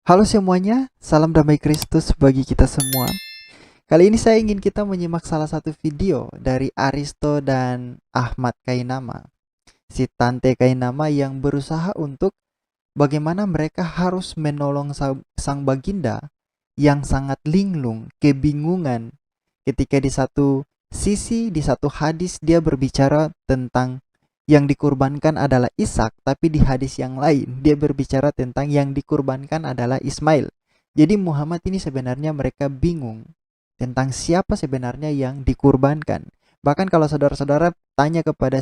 Halo semuanya, salam damai Kristus bagi kita semua. Kali ini saya ingin kita menyimak salah satu video dari Aristo dan Ahmad Kainama, si Tante Kainama yang berusaha untuk bagaimana mereka harus menolong sang baginda yang sangat linglung, kebingungan ketika di satu sisi, di satu hadis dia berbicara tentang yang dikurbankan adalah Ishak, tapi di hadis yang lain dia berbicara tentang yang dikurbankan adalah Ismail. Jadi Muhammad ini sebenarnya mereka bingung tentang siapa sebenarnya yang dikurbankan. Bahkan kalau saudara-saudara tanya kepada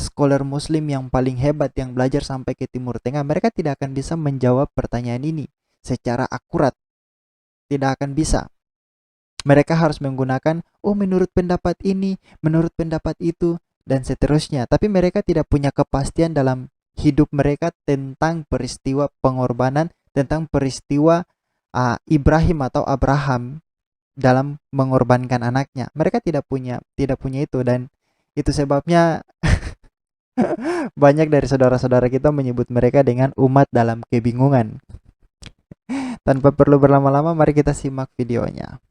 scholar muslim yang paling hebat yang belajar sampai ke Timur Tengah, mereka tidak akan bisa menjawab pertanyaan ini secara akurat, tidak akan bisa. Mereka harus menggunakan, oh menurut pendapat ini, menurut pendapat itu, dan seterusnya. Tapi mereka tidak punya kepastian dalam hidup mereka tentang peristiwa pengorbanan, tentang peristiwa Ibrahim atau Abraham dalam mengorbankan anaknya. Mereka tidak punya itu, dan itu sebabnya banyak dari saudara-saudara kita menyebut mereka dengan umat dalam kebingungan. Tanpa perlu berlama-lama, mari kita simak videonya.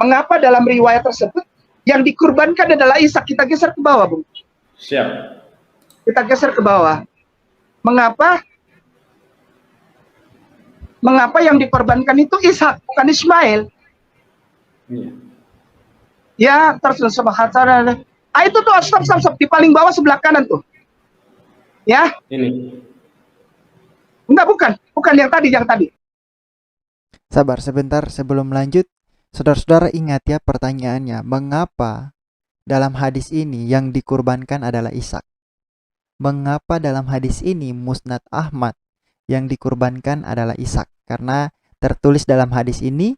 Mengapa dalam riwayat tersebut yang dikurbankan adalah Ishak? Kita geser ke bawah, Bung. Siap. Kita geser ke bawah. Mengapa? Mengapa yang dikorbankan itu Ishak, bukan Ismail? Iya. Ya, terus subhanallah. Itu tuh stop di paling bawah sebelah kanan tuh. Ya? Ini. Enggak, bukan yang tadi. Sabar sebentar sebelum lanjut. Saudara-saudara ingat ya pertanyaannya, mengapa dalam hadis ini yang dikurbankan adalah Ishak? Mengapa dalam hadis ini Musnad Ahmad yang dikurbankan adalah Ishak? Karena tertulis dalam hadis ini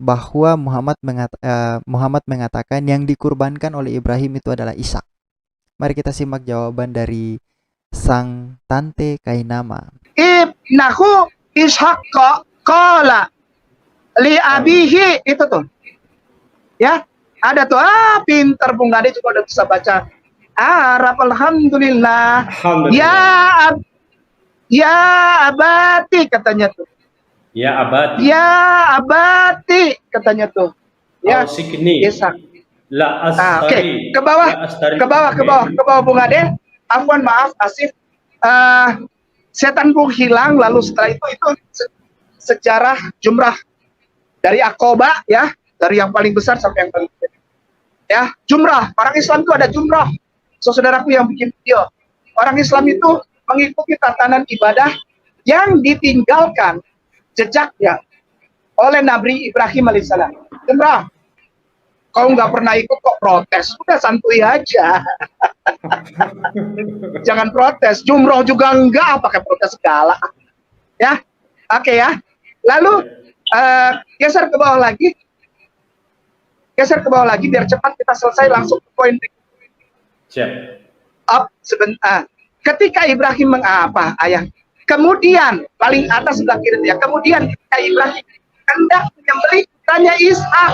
bahwa Muhammad mengatakan yang dikurbankan oleh Ibrahim itu adalah Ishak. Mari kita simak jawaban dari sang Tante Kainama. Ibnahu Ishak qala li abihi, itu tuh. Ya, ada tuh. Pinter Bung Ade juga udah bisa baca Arab. Alhamdulillah. Ya abati katanya tuh. Ya abadi. Ya abati katanya tuh. Ya, Sikni. Ishak. La astari. Oke. Ke bawah Bung Ade. Afwan, maaf, Asif. Setan pun hilang, lalu setelah itu sejarah jumrah dari Aqobah, ya, dari yang paling besar sampai yang paling kecil. Ya, jumrah. Orang Islam itu ada jumrah. Saudaraku yang bikin video. Orang Islam itu mengikuti tatanan ibadah yang ditinggalkan jejaknya oleh Nabi Ibrahim alaihissalam. Jumrah. Kau nggak pernah ikut kok protes. Udah santuy aja. Jangan protes. Jumroh juga enggak, pakai protes segala. Ya, oke ya. Lalu geser ke bawah lagi. Biar cepat kita selesai langsung ke poin. Siap. Sebentar. Ketika Ibrahim mengapa, ayah? Kemudian paling atas sebelah kiri ya. Kemudian ketika Ibrahim hendak menyembelih putranya Ishak.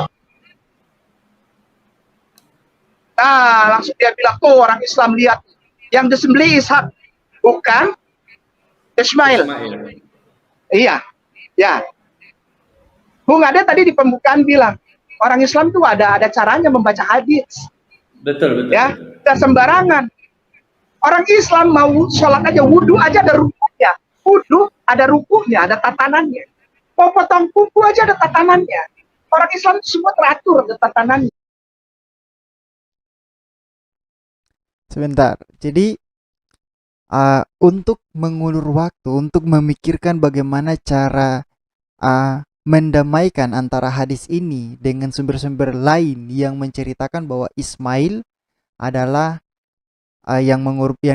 Langsung dia bilang, tuh orang Islam lihat yang disembelih Ishak, bukan Ismail. Iya, ya. Bung Ade tadi di pembukaan bilang orang Islam tuh ada caranya membaca hadis. Betul. Ya, tidak sembarangan. Orang Islam mau sholat aja, wudhu aja ada rukunya. Wudhu ada rukunya, ada tatanannya. Mau potong kuku aja ada tatanannya. Orang Islam semua teratur, ada tatanannya. Sebentar. Jadi untuk mengulur waktu, untuk memikirkan bagaimana cara mendamaikan antara hadis ini dengan sumber-sumber lain yang menceritakan bahwa Ismail adalah yang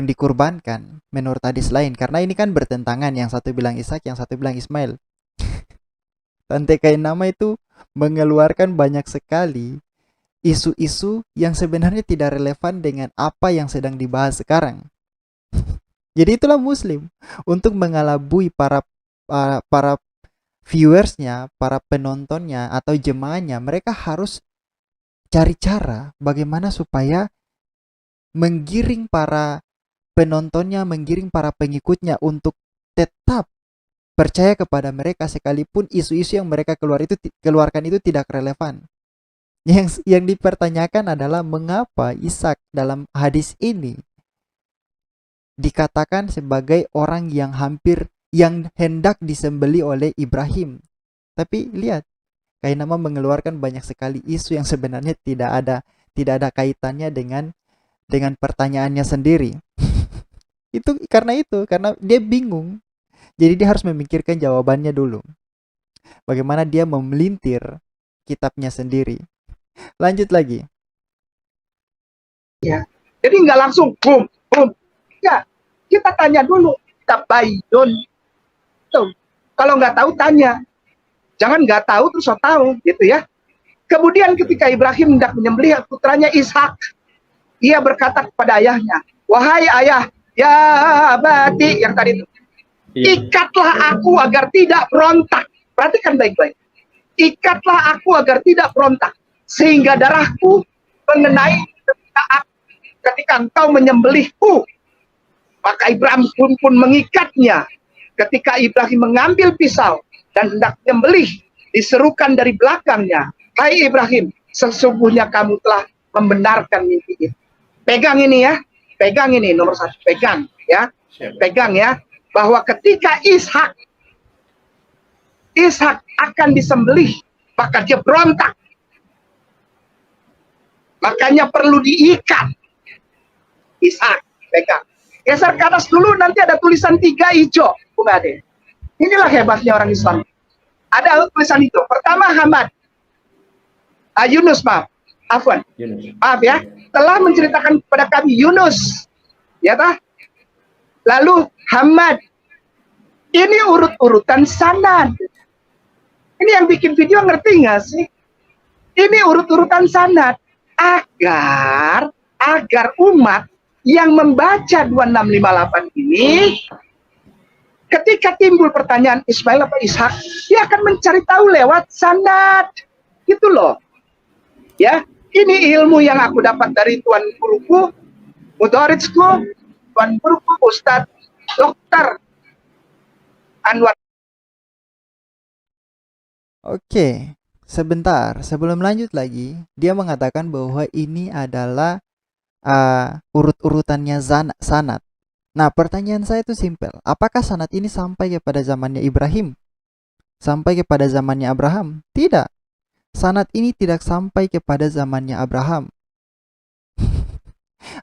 dikurbankan menurut hadis lain, karena ini kan bertentangan, yang satu bilang Ishak, yang satu bilang Ismail. Tante Kainama itu mengeluarkan banyak sekali isu-isu yang sebenarnya tidak relevan dengan apa yang sedang dibahas sekarang. Jadi itulah Muslim, untuk mengalabui para viewersnya, para penontonnya atau jemaahnya. Mereka harus cari cara bagaimana supaya menggiring para penontonnya, menggiring para pengikutnya untuk tetap percaya kepada mereka sekalipun isu-isu yang mereka keluarkan itu tidak relevan. Yang dipertanyakan adalah mengapa Ishak dalam hadis ini dikatakan sebagai orang yang hendak disembeli oleh Ibrahim. Tapi lihat, Kainama mengeluarkan banyak sekali isu yang sebenarnya tidak ada kaitannya dengan pertanyaannya sendiri. Karena dia bingung. Jadi dia harus memikirkan jawabannya dulu. Bagaimana dia memelintir kitabnya sendiri. Lanjut lagi. Ya. Jadi nggak langsung boom, boom. Ya, kita tanya dulu. Tabaidun. Tuh. Kalau nggak tahu tanya. Jangan nggak tahu terus so tahu, gitu ya. Kemudian ketika Ibrahim hendak menyembelih putranya Ishak, ia berkata kepada ayahnya, wahai ayah, ya abati, yang tadi itu. Ikatlah aku agar tidak berontak. Perhatikan baik-baik. Ikatlah aku agar tidak berontak. Sehingga darahku mengenai ketika engkau menyembelihku. Maka Ibrahim pun mengikatnya. Ketika Ibrahim mengambil pisau dan hendak menyembelih, diserukan dari belakangnya, hai Ibrahim, sesungguhnya kamu telah membenarkan mimpi itu. Pegang ini ya. Pegang ini nomor 1. Pegang ya. Pegang ya. Bahwa ketika Ishak akan disembelih, maka dia berontak. Makanya perlu diikat. Ishak, pegang. Geser ke atas dulu, nanti ada tulisan 3 hijau. Bung Ade. Inilah hebatnya orang Islam. Ada tulisan itu. Pertama Hamad. Yunus, maaf. Afwan. Maaf ya. Telah menceritakan kepada kami Yunus. Ya tah? Lalu Hamad. Ini urut-urutan sanad. Ini yang bikin video ngerti nggak sih? Ini urut-urutan sanad agar umat yang membaca 2658 ini, ketika timbul pertanyaan Ismail apa Ishak, dia akan mencari tahu lewat sanad. Gitu loh. Ya, ini ilmu yang aku dapat dari tuan guruku, mudarisku, tuan guruku Ustadz Dr. Anwar. Oke, sebentar. Sebelum lanjut lagi, dia mengatakan bahwa ini adalah urut-urutannya sanad. Nah, pertanyaan saya itu simpel. Apakah sanad ini sampai kepada zamannya Ibrahim? Sampai kepada zamannya Abraham? Tidak. Sanad ini tidak sampai kepada zamannya Abraham.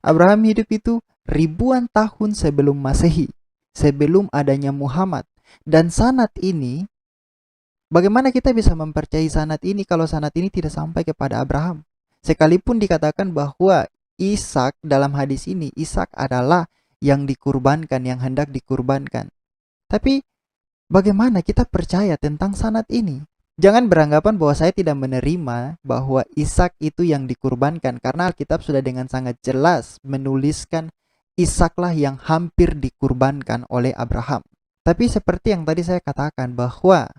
Abraham hidup itu ribuan tahun sebelum Masehi, sebelum adanya Muhammad. Dan sanad ini, bagaimana kita bisa mempercayai sanad ini kalau sanad ini tidak sampai kepada Abraham? Sekalipun dikatakan bahwa Ishak dalam hadis ini, Ishak adalah yang dikurbankan, yang hendak dikurbankan. Tapi bagaimana kita percaya tentang sanad ini? Jangan beranggapan bahwa saya tidak menerima bahwa Ishak itu yang dikurbankan, karena Alkitab sudah dengan sangat jelas menuliskan Ishaklah yang hampir dikurbankan oleh Abraham. Tapi seperti yang tadi saya katakan bahwa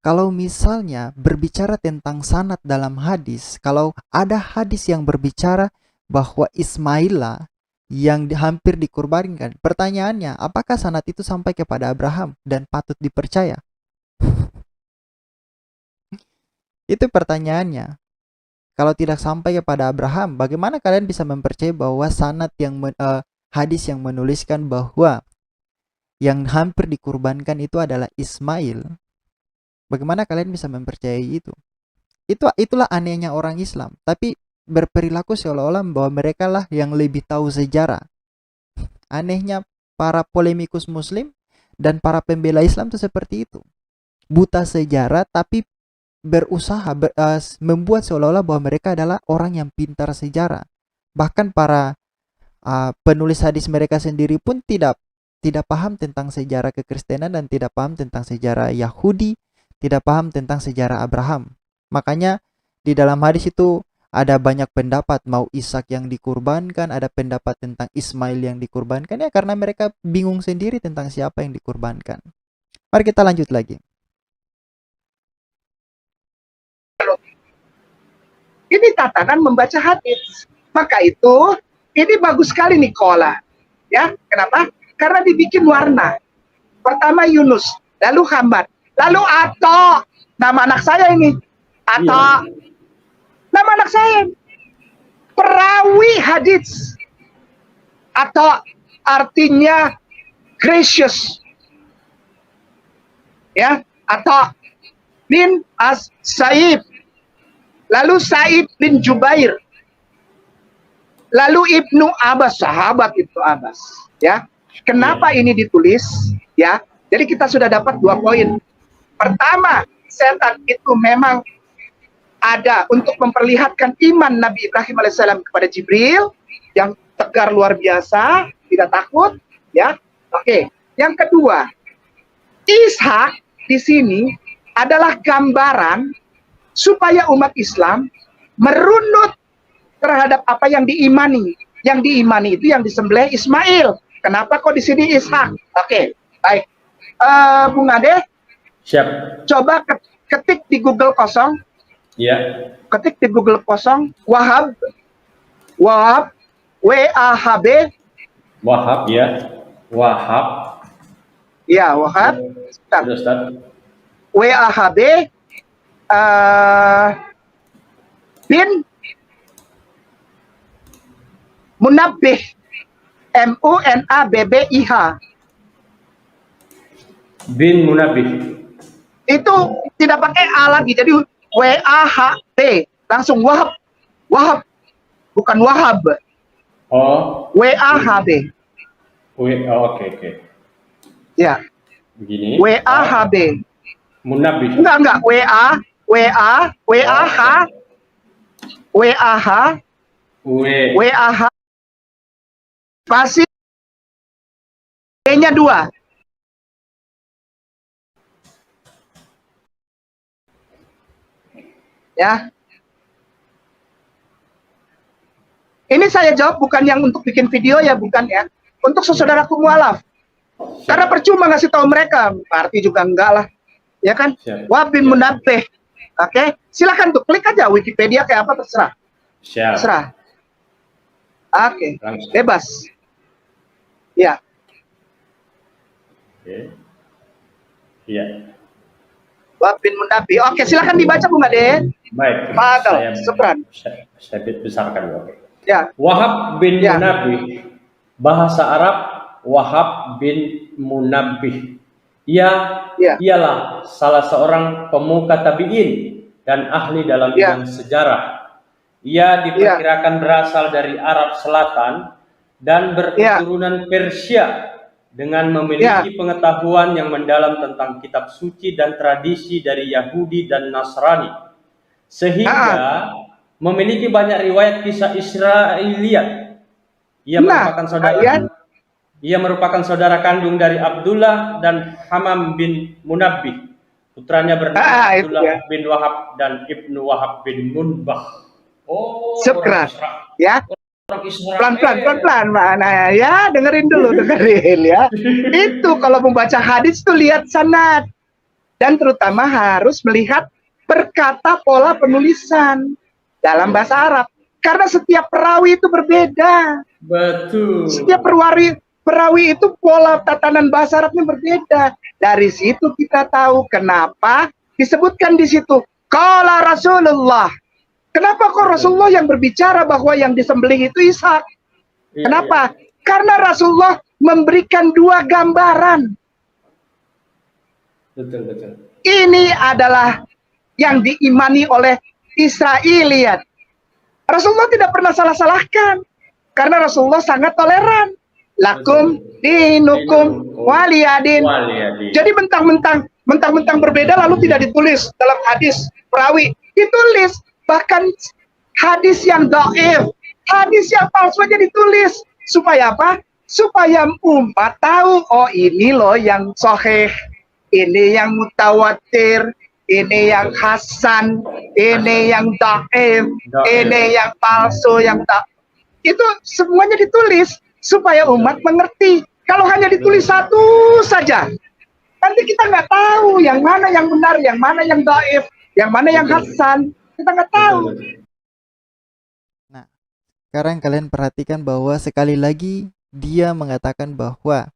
kalau misalnya berbicara tentang sanad dalam hadis, kalau ada hadis yang berbicara bahwa Ismail yang hampir dikurbankan, pertanyaannya, apakah sanad itu sampai kepada Abraham dan patut dipercaya? Itu pertanyaannya. Kalau tidak sampai kepada Abraham, bagaimana kalian bisa mempercayai bahwa sanad hadis yang menuliskan bahwa yang hampir dikurbankan itu adalah Ismail? Bagaimana kalian bisa mempercayai itu? Itulah anehnya orang Islam. Tapi berperilaku seolah-olah bahwa mereka lah yang lebih tahu sejarah. Anehnya para polemikus Muslim dan para pembela Islam itu seperti itu. Buta sejarah tapi berusaha membuat seolah-olah bahwa mereka adalah orang yang pintar sejarah. Bahkan para penulis hadis mereka sendiri pun tidak paham tentang sejarah kekristenan dan tidak paham tentang sejarah Yahudi, tidak paham tentang sejarah Abraham. Makanya di dalam hadis itu ada banyak pendapat, mau Ishak yang dikurbankan, ada pendapat tentang Ismail yang dikurbankan, ya karena mereka bingung sendiri tentang siapa yang dikurbankan. Mari kita lanjut lagi. Ini tatanan membaca hadis. Maka itu, ini bagus sekali Nikola. Ya, kenapa? Karena dibikin warna. Pertama Yunus, lalu Hamad, lalu Ato. Nama anak saya ini, Ato. Iya. Nama anak saya, perawi hadits. Ato artinya gracious. Ya, Ato bin As-Saib. Lalu Said bin Jubair. Lalu Ibnu Abbas, sahabat Ibnu Abbas. Ya, kenapa ini ditulis? Ya, jadi kita sudah dapat 2 poin. Pertama, setan itu memang ada untuk memperlihatkan iman Nabi Ibrahim alaihissalam kepada Jibril yang tegar luar biasa, tidak takut. Ya, oke. Yang kedua, Ishak di sini adalah gambaran supaya umat Islam merunut terhadap apa yang diimani. Yang diimani itu yang disembelih Ismail. Kenapa kok di sini Ishak? Oke, baik. Bung Ade, Siap. coba ketik di Google kosong. Ya. Ketik di Google kosong Wahab, W-A-H-B. Wahab ya. Wahab. Ya, Wahab. Sudah, Ustaz. W-A-H-B. Bin Munabbih, M-U-N-A-B-B-I-H. Bin Munabih. Itu tidak pakai A lagi, jadi W-A-H-B, langsung Wahab, Wahab, bukan Wahab, Oh. W-A-H-B. Oke. Ya, Begini. W-A-H-B. Munabih. Enggak, W-A-H, W-A-H, spasi E-nya 2. Ya. Ini saya jawab bukan yang untuk bikin video ya, bukan ya. Untuk saudaraku mualaf. Karena percuma ngasih tahu mereka, berarti juga enggak lah. Ya kan? Wahab bin Munabbih. Oke, silakan tuh klik aja Wikipedia kayak apa terserah. Siap. Terserah. Oke, Langsung. bebas. Ya. Oke. Iya. Wahab bin Munabbih. Oke, silakan dibaca Bung Ade. Baik. Fadal, syukran. Saya besarkan dulu. Oke. Ya. Wahab bin Ya. Munabbih. Bahasa Arab Wahab bin Munabbih. Ialah salah seorang pemuka tabi'in dan ahli dalam bidang sejarah. Ia diperkirakan berasal dari Arab Selatan dan berketurunan Persia dengan memiliki pengetahuan yang mendalam tentang kitab suci dan tradisi dari Yahudi dan Nasrani, sehingga memiliki banyak riwayat kisah Israiliyat. Ia merupakan saudara kandung dari Abdullah dan Hamam bin Munabbih. Putranya bernama Abdullah bin Wahab dan Ibnu Wahab bin Munbah. Oh, Syukran. Ya. Orang Israel. Pelan-pelan mana ya, dengerin ya. Itu kalau membaca hadis tuh lihat sanad. Dan terutama harus melihat berkata pola penulisan dalam bahasa Arab. Karena setiap perawi itu berbeda. Betul. Setiap perawi itu pola tatanan bahasa Arabnya berbeda. Dari situ kita tahu kenapa disebutkan di situ qala Rasulullah. Kenapa kok Rasulullah yang berbicara bahwa yang disembelih itu Ishak? Kenapa? Karena Rasulullah memberikan 2 gambaran. Betul. Ini adalah yang diimani oleh Israiliyat. Rasulullah tidak pernah salah-salahkan. Karena Rasulullah sangat toleran. Lakum dinukum waliyadin. Jadi mentang-mentang berbeda lalu tidak ditulis dalam hadis perawi. Ditulis. Bahkan hadis yang dhaif, hadis yang palsu aja ditulis. Supaya apa? Supaya umat tahu, oh ini loh yang sahih, ini yang mutawatir, ini yang hasan, ini yang dhaif, ini yang palsu, yang tak. Itu semuanya ditulis supaya umat mengerti. Kalau hanya ditulis satu saja, nanti kita nggak tahu yang mana yang benar, yang mana yang dhaif, yang mana yang hasan. Kita nggak tahu. Nah, sekarang kalian perhatikan bahwa sekali lagi dia mengatakan bahwa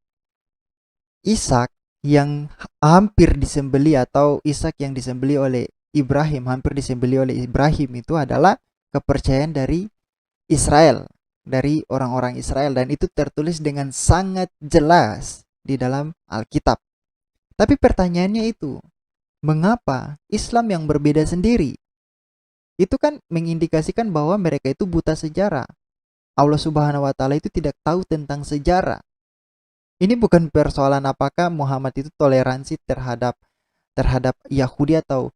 Ishak yang hampir disembeli atau Ishak yang disembeli oleh Ibrahim, hampir disembeli oleh Ibrahim itu adalah kepercayaan dari Israel, dari orang-orang Israel, dan itu tertulis dengan sangat jelas di dalam Alkitab. Tapi pertanyaannya itu, mengapa Islam yang berbeda sendiri? Itu kan mengindikasikan bahwa mereka itu buta sejarah. Allah Subhanahu wa taala itu tidak tahu tentang sejarah. Ini bukan persoalan apakah Muhammad itu toleransi terhadap Yahudi atau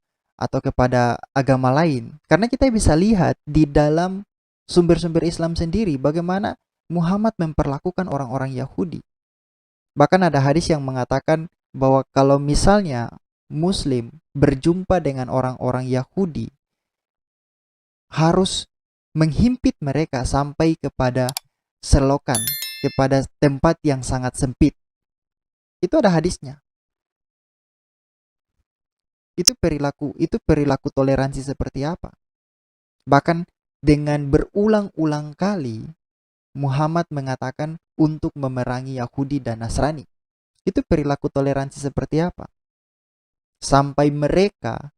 kepada agama lain. Karena kita bisa lihat di dalam sumber-sumber Islam sendiri bagaimana Muhammad memperlakukan orang-orang Yahudi. Bahkan ada hadis yang mengatakan bahwa kalau misalnya Muslim berjumpa dengan orang-orang Yahudi, harus menghimpit mereka sampai kepada selokan, kepada tempat yang sangat sempit. Itu ada hadisnya. Itu perilaku toleransi seperti apa? Bahkan dengan berulang-ulang kali Muhammad mengatakan untuk memerangi Yahudi dan Nasrani. Itu perilaku toleransi seperti apa? Sampai mereka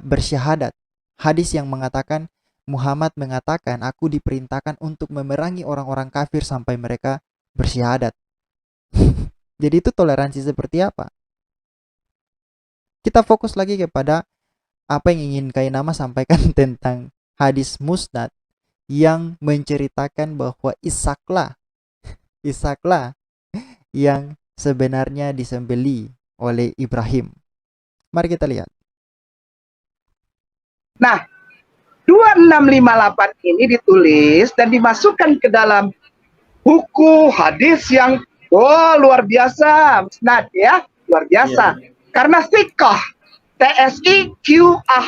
bersyahadat. Hadis yang mengatakan, Muhammad mengatakan, aku diperintahkan untuk memerangi orang-orang kafir sampai mereka bersyahadat. Jadi itu toleransi seperti apa? Kita fokus lagi kepada apa yang ingin Kainama sampaikan tentang hadis musnad yang menceritakan bahwa Ishaklah yang sebenarnya disembeli oleh Ibrahim. Mari kita lihat. Nah, 2658 ini ditulis dan dimasukkan ke dalam buku hadis yang luar biasa, musnad ya, luar biasa. Yeah. Karena thiqah, TSIQAH,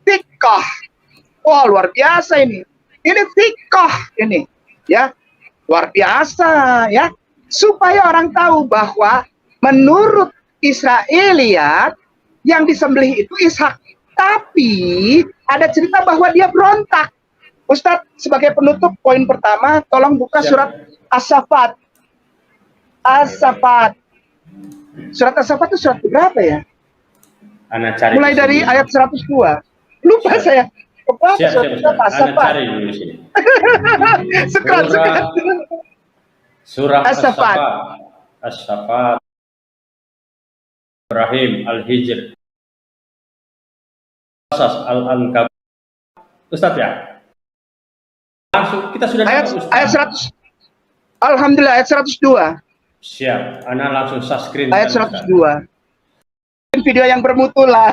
thiqah. Luar biasa ini. Ini thiqah ini, ya. Luar biasa ya. Supaya orang tahu bahwa menurut Israeliat yang disembelih itu Ishak. Tapi ada cerita bahwa dia berontak. Ustadz, sebagai penutup poin pertama, tolong buka surat As-Saffat. As-Saffat. Surat As-Saffat itu surat berapa ya? Mulai dari ayat 102. Lupa saya. As-Saffat. Surah As-Saffat. As-Saffat. Ibrahim Al-Hijr. Al-Ankabut. Ustadz ya. Langsung kita sudah ayat 100. Alhamdulillah ayat 102. Siap. Ana langsung subscribe. Ayat 102. Video yang bermutu lah.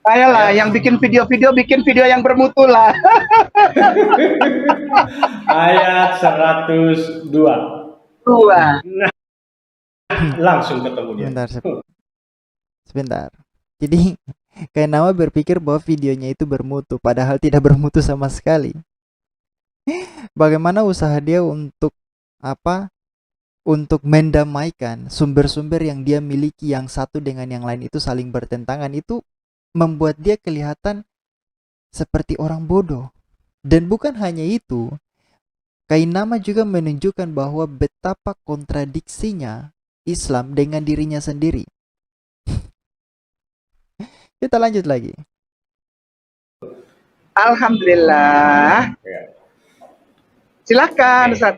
Ayolah, yang bikin video yang bermutu lah. Ayat 102. Nah, langsung ketemu dia. Sebentar. Jadi Kainama berpikir bahwa videonya itu bermutu, padahal tidak bermutu sama sekali. Bagaimana usaha dia untuk untuk mendamaikan sumber-sumber yang dia miliki yang satu dengan yang lain itu saling bertentangan, itu membuat dia kelihatan seperti orang bodoh. Dan bukan hanya itu, Kainama juga menunjukkan bahwa betapa kontradiksinya Islam dengan dirinya sendiri. Kita lanjut lagi. Alhamdulillah. Silakan Ustaz.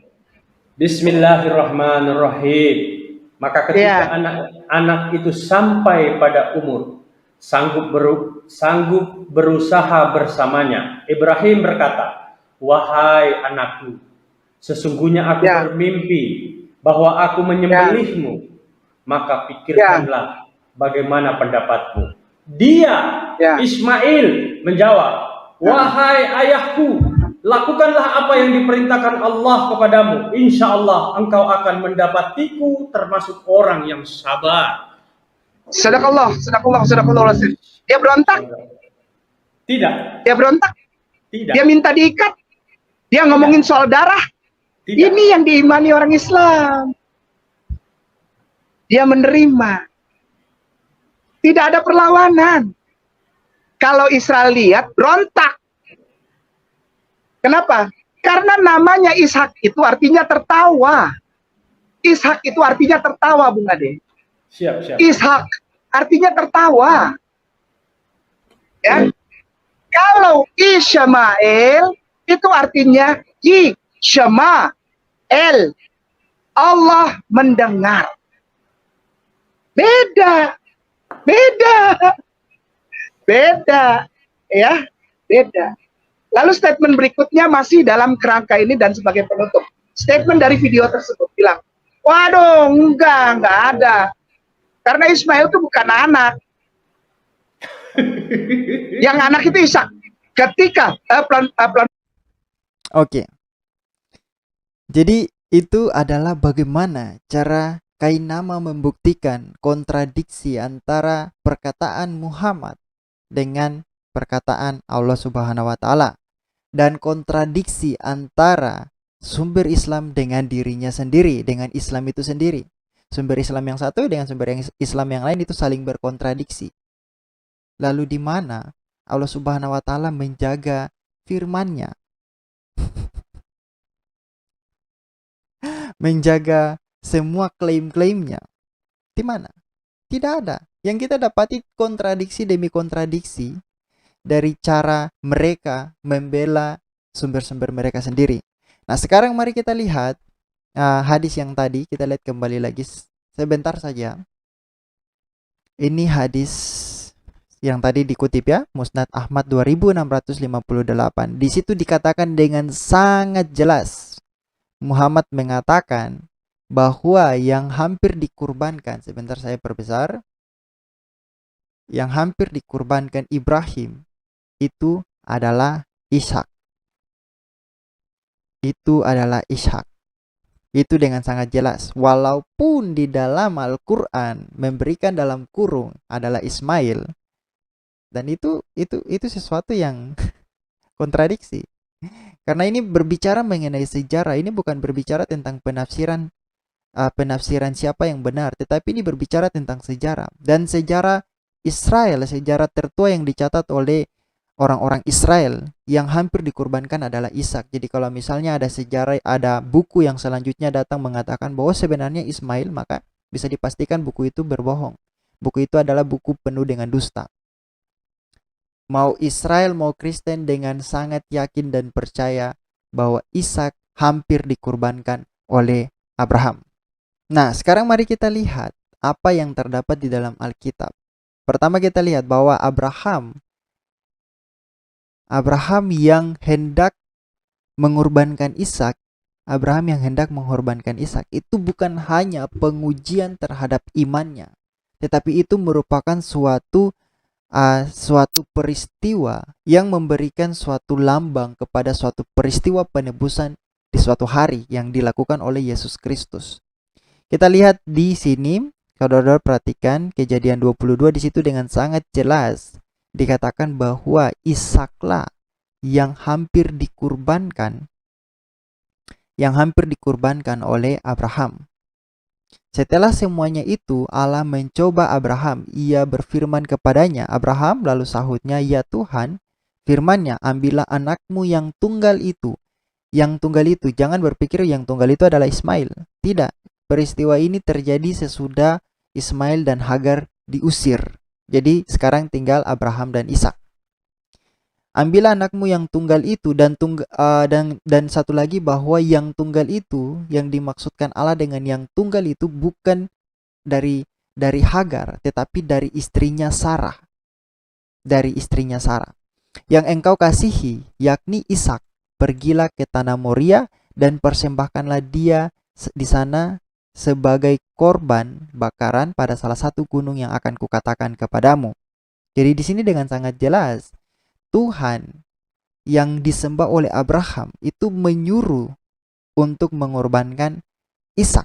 Bismillahirrahmanirrahim. Maka ketika anak-anak itu sampai pada umur sanggup berusaha bersamanya, Ibrahim berkata, "Wahai anakku, sesungguhnya aku bermimpi bahwa aku menyembelihmu. Maka pikirkanlah bagaimana pendapatmu." Dia, Ismail, menjawab, "Wahai ayahku, lakukanlah apa yang diperintahkan Allah kepadamu. Insya Allah engkau akan mendapatiku termasuk orang yang sabar." Sadaqallah. Dia berontak? Tidak. Dia berontak? Tidak. Dia minta diikat? Dia ngomongin soal darah? Tidak. Ini yang diimani orang Islam. Dia menerima. Tidak ada perlawanan. Kalau Israel lihat, berontak. Kenapa? Karena namanya Ishak itu artinya tertawa. Ishak itu artinya tertawa, Bung Ade. Siap. Ishak artinya tertawa. Ya. Kalau Ishmael itu artinya Ishmael, Allah mendengar. Beda, ya, beda. Lalu statement berikutnya masih dalam kerangka ini dan sebagai penutup. Statement dari video tersebut bilang, waduh, enggak ada. Karena Ismail itu bukan anak. Yang anak itu Ishak. Ketika Oke. Jadi itu adalah bagaimana cara Kainama membuktikan kontradiksi antara perkataan Muhammad dengan perkataan Allah Subhanahu wa taala, dan kontradiksi antara sumber Islam dengan dirinya sendiri, dengan Islam itu sendiri. Sumber Islam yang satu dengan sumber Islam yang lain itu saling berkontradiksi. Lalu di mana Allah Subhanahu wa taala menjaga firman-Nya? Menjaga semua klaim-klaimnya. Di mana? Tidak ada. Yang kita dapati kontradiksi demi kontradiksi dari cara mereka membela sumber-sumber mereka sendiri. Nah, sekarang mari kita lihat hadis yang tadi. Kita lihat kembali lagi sebentar saja. Ini hadis yang tadi dikutip ya, Musnad Ahmad 2658. Di situ dikatakan dengan sangat jelas, Muhammad mengatakan bahwa yang hampir dikurbankan, sebentar saya perbesar, yang hampir dikurbankan Ibrahim itu adalah Ishak. Itu adalah Ishak. Itu dengan sangat jelas. Walaupun di dalam Al-Quran memberikan dalam kurung adalah Ismail, dan itu sesuatu yang kontradiksi. Karena ini berbicara mengenai sejarah, ini bukan berbicara tentang penafsiran siapa yang benar, tetapi ini berbicara tentang sejarah. Dan sejarah Israel, sejarah tertua yang dicatat oleh orang-orang Israel yang hampir dikurbankan adalah Ishak. Jadi kalau misalnya ada sejarah, ada buku yang selanjutnya datang mengatakan bahwa sebenarnya Ismail, maka bisa dipastikan buku itu berbohong. Buku itu adalah buku penuh dengan dusta. Mau Israel mau Kristen dengan sangat yakin dan percaya bahwa Ishak hampir dikurbankan oleh Abraham. Nah, sekarang mari kita lihat apa yang terdapat di dalam Alkitab. Pertama kita lihat bahwa Abraham yang hendak mengorbankan Ishak, itu bukan hanya pengujian terhadap imannya, tetapi itu merupakan suatu peristiwa yang memberikan suatu lambang kepada suatu peristiwa penebusan di suatu hari yang dilakukan oleh Yesus Kristus. Kita lihat di sini, saudara perhatikan Kejadian 22, di situ dengan sangat jelas dikatakan bahwa Ishaklah yang hampir dikurbankan oleh Abraham. Setelah semuanya itu, Allah mencoba Abraham. Ia berfirman kepadanya, Abraham, lalu sahutnya, ya Tuhan, firman-Nya, ambillah anakmu yang tunggal itu. Yang tunggal itu, jangan berpikir yang tunggal itu adalah Ismail. Tidak, peristiwa ini terjadi sesudah Ismail dan Hagar diusir. Jadi sekarang tinggal Abraham dan Ishak. Ambillah anakmu yang tunggal itu, dan satu lagi bahwa yang tunggal itu, yang dimaksudkan Allah dengan yang tunggal itu bukan dari Hagar, tetapi dari istrinya Sarah. Yang engkau kasihi, yakni Ishak, pergilah ke tanah Moria dan persembahkanlah dia di sana sebagai korban bakaran pada salah satu gunung yang akan kukatakan kepadamu. Jadi di sini dengan sangat jelas Tuhan yang disembah oleh Abraham itu menyuruh untuk mengorbankan Ishak.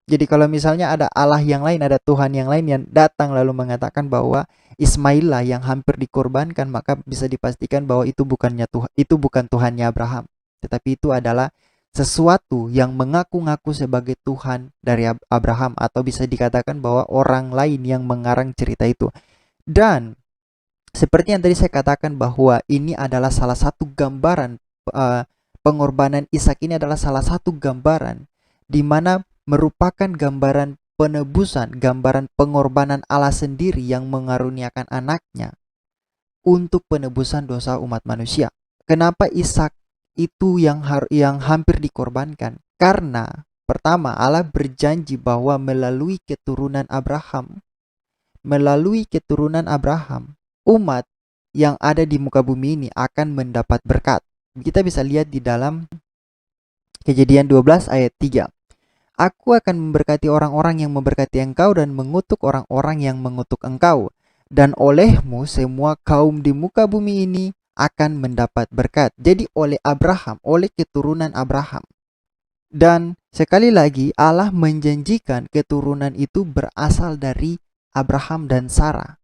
Jadi kalau misalnya ada Allah yang lain, ada Tuhan yang lain yang datang lalu mengatakan bahwa Ismail lah yang hampir dikorbankan, maka bisa dipastikan bahwa itu bukan Tuhannya Abraham, tetapi itu adalah sesuatu yang mengaku-ngaku sebagai Tuhan dari Abraham, atau bisa dikatakan bahwa orang lain yang mengarang cerita itu. Dan seperti yang tadi saya katakan bahwa ini adalah salah satu gambaran pengorbanan Ishak ini adalah salah satu gambaran di mana merupakan gambaran penebusan, gambaran pengorbanan Allah sendiri yang mengaruniakan anaknya untuk penebusan dosa umat manusia. Kenapa Ishak itu yang hampir dikorbankan? Karena pertama, Allah berjanji bahwa melalui keturunan Abraham, umat yang ada di muka bumi ini akan mendapat berkat. Kita bisa lihat di dalam Kejadian 12 ayat 3. Aku akan memberkati orang-orang yang memberkati engkau dan mengutuk orang-orang yang mengutuk engkau. Dan olehmu semua kaum di muka bumi ini akan mendapat berkat. Jadi oleh Abraham, oleh keturunan Abraham. Dan sekali lagi Allah menjanjikan keturunan itu berasal dari Abraham dan Sarah.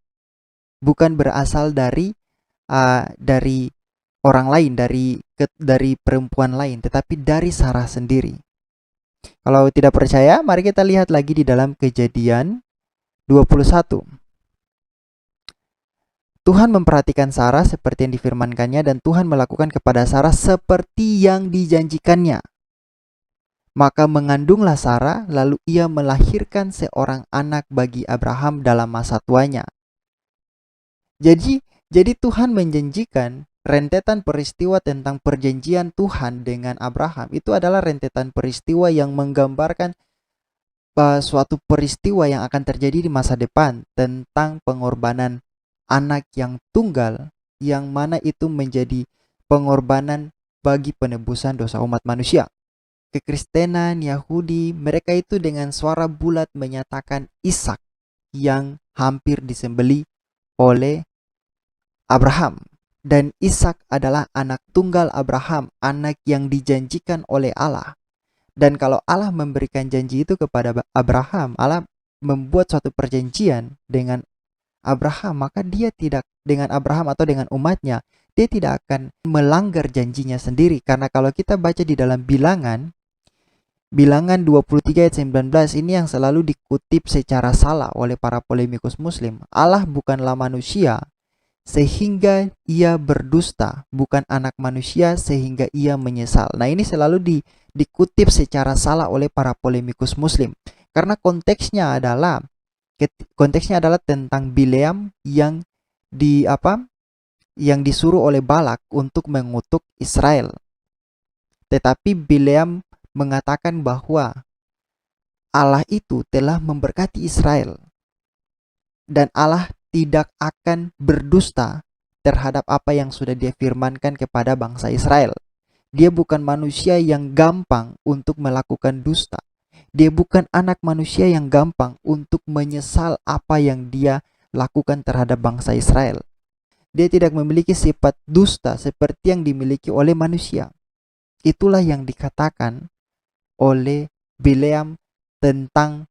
Bukan berasal dari orang lain, dari perempuan lain, tetapi dari Sarah sendiri. Kalau tidak percaya, mari kita lihat lagi di dalam Kejadian 21. Tuhan memperhatikan Sarah seperti yang difirmankannya, dan Tuhan melakukan kepada Sarah seperti yang dijanjikannya. Maka mengandunglah Sarah, lalu ia melahirkan seorang anak bagi Abraham dalam masa tuanya. Jadi Tuhan menjanjikan rentetan peristiwa tentang perjanjian Tuhan dengan Abraham. Itu adalah rentetan peristiwa yang menggambarkan suatu peristiwa yang akan terjadi di masa depan tentang pengorbanan anak yang tunggal, yang mana itu menjadi pengorbanan bagi penebusan dosa umat manusia. Kekristenan, Yahudi, mereka itu dengan suara bulat menyatakan Ishak yang hampir disembelih oleh Abraham. Dan Ishak adalah anak tunggal Abraham, anak yang dijanjikan oleh Allah. Dan kalau Allah memberikan janji itu kepada Abraham, Allah membuat suatu perjanjian dengan Abraham, maka dia tidak, dengan Abraham atau dengan umatnya, dia tidak akan melanggar janjinya sendiri. Karena kalau kita baca di dalam Bilangan 23 ayat 19, ini yang selalu dikutip secara salah oleh para polemikus muslim. Allah bukanlah manusia sehingga ia berdusta, bukan anak manusia sehingga ia menyesal. Nah, ini selalu dikutip secara salah oleh para polemikus muslim. Karena konteksnya adalah tentang Bileam yang disuruh oleh Balak untuk mengutuk Israel. Tetapi Bileam mengatakan bahwa Allah itu telah memberkati Israel dan Allah tidak akan berdusta terhadap apa yang sudah dia firmankan kepada bangsa Israel. Dia bukan manusia yang gampang untuk melakukan dusta. Dia bukan anak manusia yang gampang untuk menyesal apa yang dia lakukan terhadap bangsa Israel. Dia tidak memiliki sifat dusta seperti yang dimiliki oleh manusia. Itulah yang dikatakan oleh Bileam tentang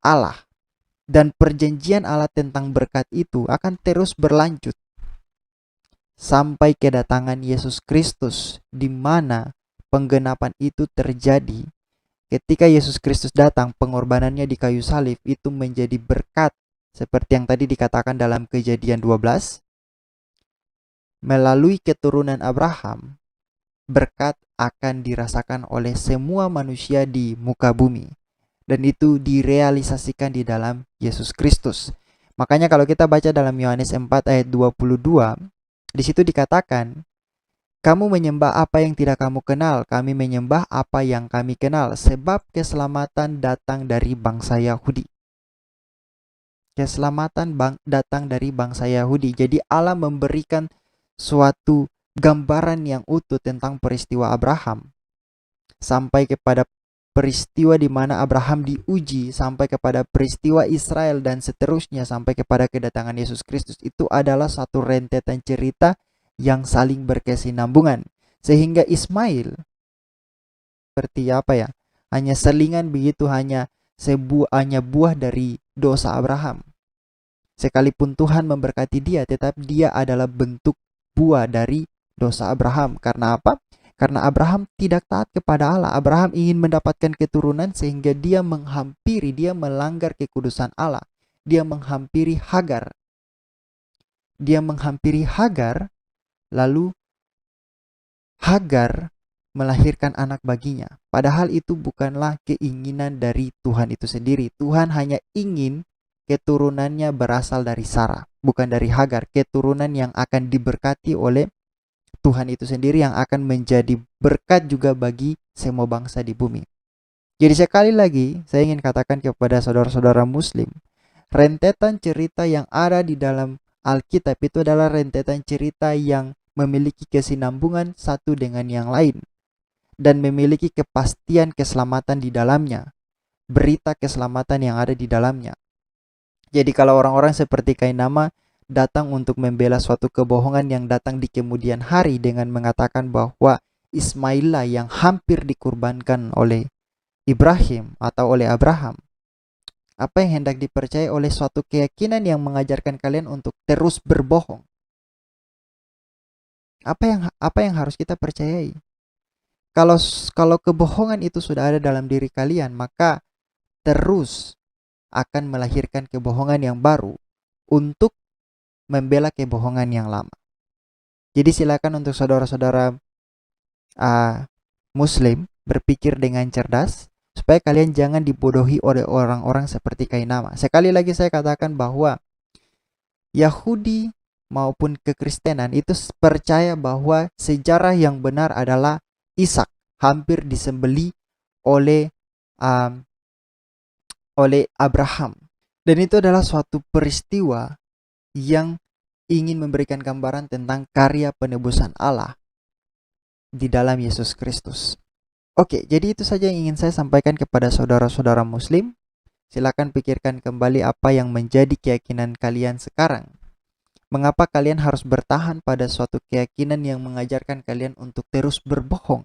Allah. Dan perjanjian Allah tentang berkat itu akan terus berlanjut sampai kedatangan Yesus Kristus, di mana penggenapan itu terjadi. Ketika Yesus Kristus datang, pengorbanannya di kayu salib itu menjadi berkat, seperti yang tadi dikatakan dalam Kejadian 12. Melalui keturunan Abraham, berkat akan dirasakan oleh semua manusia di muka bumi. Dan itu direalisasikan di dalam Yesus Kristus. Makanya kalau kita baca dalam Yohanes 4 ayat 22, di situ dikatakan, kamu menyembah apa yang tidak kamu kenal, kami menyembah apa yang kami kenal, sebab keselamatan datang dari bangsa Yahudi. Keselamatan datang dari bangsa Yahudi. Jadi Allah memberikan suatu gambaran yang utuh tentang peristiwa Abraham, sampai kepada peristiwa di mana Abraham diuji, sampai kepada peristiwa Israel, dan seterusnya sampai kepada kedatangan Yesus Kristus. Itu adalah satu rentetan cerita yang saling berkesinambungan. Sehingga Ismail seperti hanya selingan begitu, hanya buah dari dosa Abraham. Sekalipun Tuhan memberkati dia, tetap dia adalah bentuk buah dari dosa Abraham. Karena apa? Karena Abraham tidak taat kepada Allah. Abraham ingin mendapatkan keturunan sehingga dia melanggar kekudusan Allah. Dia menghampiri Hagar. Lalu Hagar melahirkan anak baginya. Padahal itu bukanlah keinginan dari Tuhan itu sendiri. Tuhan hanya ingin keturunannya berasal dari Sarah, bukan dari Hagar. Keturunan yang akan diberkati oleh Tuhan itu sendiri, yang akan menjadi berkat juga bagi semua bangsa di bumi. Jadi sekali lagi saya ingin katakan kepada saudara-saudara Muslim, rentetan cerita yang ada di dalam Alkitab itu adalah rentetan cerita yang memiliki kesinambungan satu dengan yang lain dan memiliki kepastian keselamatan di dalamnya, berita keselamatan yang ada di dalamnya. Jadi kalau orang-orang seperti Kainama datang untuk membela suatu kebohongan yang datang di kemudian hari dengan mengatakan bahwa Ismail yang hampir dikurbankan oleh Ibrahim atau oleh Abraham, apa yang hendak dipercaya oleh suatu keyakinan yang mengajarkan kalian untuk terus berbohong? Apa yang harus kita percayai? Kalau kebohongan itu sudah ada dalam diri kalian, maka terus akan melahirkan kebohongan yang baru untuk membela kebohongan yang lama. Jadi silakan untuk saudara-saudara Muslim berpikir dengan cerdas supaya kalian jangan dibodohi oleh orang-orang seperti Kainama. Sekali lagi saya katakan bahwa Yahudi maupun kekristenan itu percaya bahwa sejarah yang benar adalah Ishak hampir disembeli oleh Abraham, dan itu adalah suatu peristiwa yang ingin memberikan gambaran tentang karya penebusan Allah di dalam Yesus Kristus. Oke, jadi itu saja yang ingin saya sampaikan kepada saudara-saudara Muslim. Silakan pikirkan kembali apa yang menjadi keyakinan kalian sekarang. Mengapa kalian harus bertahan pada suatu keyakinan yang mengajarkan kalian untuk terus berbohong,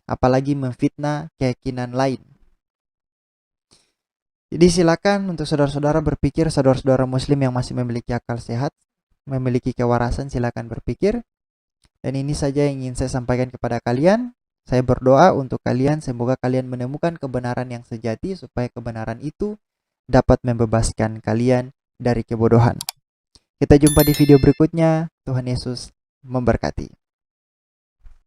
apalagi memfitnah keyakinan lain? Jadi silakan untuk saudara-saudara berpikir, saudara-saudara Muslim yang masih memiliki akal sehat, memiliki kewarasan, silakan berpikir. Dan ini saja yang ingin saya sampaikan kepada kalian. Saya berdoa untuk kalian, semoga kalian menemukan kebenaran yang sejati supaya kebenaran itu dapat membebaskan kalian dari kebodohan. Kita jumpa di video berikutnya. Tuhan Yesus memberkati.